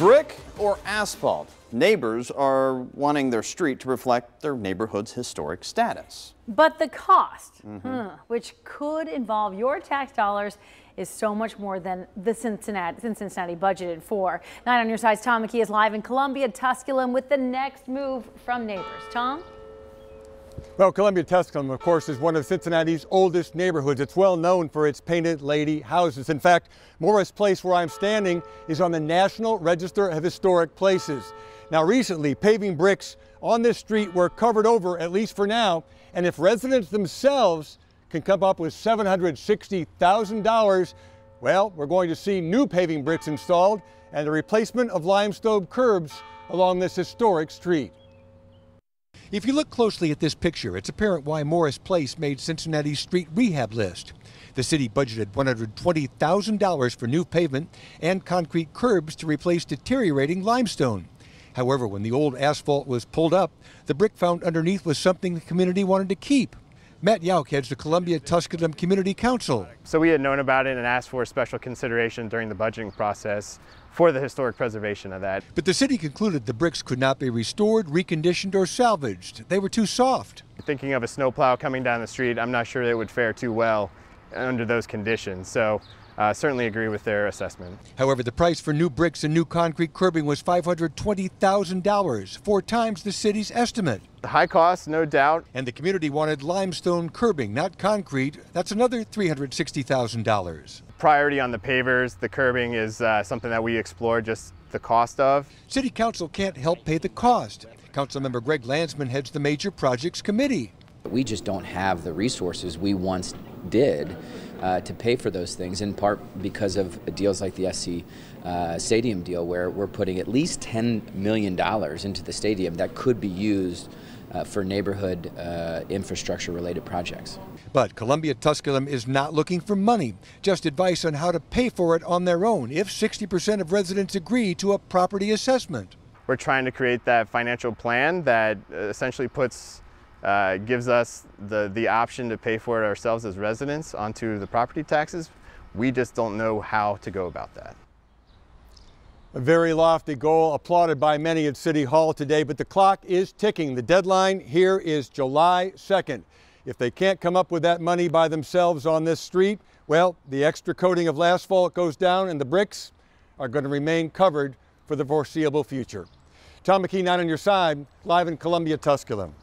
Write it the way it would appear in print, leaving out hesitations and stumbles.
Brick or asphalt? Neighbors are wanting their street to reflect their neighborhood's historic status. But the cost, which could involve your tax dollars, is so much more than Cincinnati budgeted for. 9 on your side's Tom McKee is live in Columbia Tusculum with the next move from neighbors. Tom? Well, Columbia Tusculum, of course, is one of Cincinnati's oldest neighborhoods. It's well known for its painted lady houses. In fact, Morris Place, where I'm standing, is on the National Register of Historic Places. Now, recently, paving bricks on this street were covered over, at least for now, and if residents themselves can come up with $760,000, well, we're going to see new paving bricks installed and the replacement of limestone curbs along this historic street. If you look closely at this picture, it's apparent why Morris Place made Cincinnati's street rehab list. The city budgeted $120,000 for new pavement and concrete curbs to replace deteriorating limestone. However, when the old asphalt was pulled up, the brick found underneath was something the community wanted to keep. Matt Yauk heads the Columbia Tusculum Community Council. So we had known about it and asked for special consideration during the budgeting process for the historic preservation of that. But the city concluded the bricks could not be restored, reconditioned, or salvaged. They were too soft. Thinking of a snowplow coming down the street, I'm not sure it would fare too well under those conditions. So certainly agree with their assessment. However, the price for new bricks and new concrete curbing was $520,000, 4 times the city's estimate. The high cost, no doubt. And the community wanted limestone curbing, not concrete. That's another $360,000. Priority on the pavers. The curbing is something that we explored, just the cost of. City Council can't help pay the cost. Councilmember Greg Landsman heads the Major Projects Committee. We just don't have the resources we once did to pay for those things, in part because of deals like the SC Stadium deal, where we're putting at least $10 million into the stadium that could be used for neighborhood infrastructure related projects. But Columbia Tusculum is not looking for money, just advice on how to pay for it on their own if 60% of residents agree to a property assessment. We're trying to create that financial plan that essentially gives us the option to pay for it ourselves as residents onto the property taxes. We just don't know how to go about that. A very lofty goal, applauded by many at City Hall today, but the clock is ticking. The deadline here is July 2nd. If they can't come up with that money by themselves on this street, well, the extra coating of asphalt goes down and the bricks are going to remain covered for the foreseeable future. Tom McKee, 9 on your side, live in Columbia Tusculum.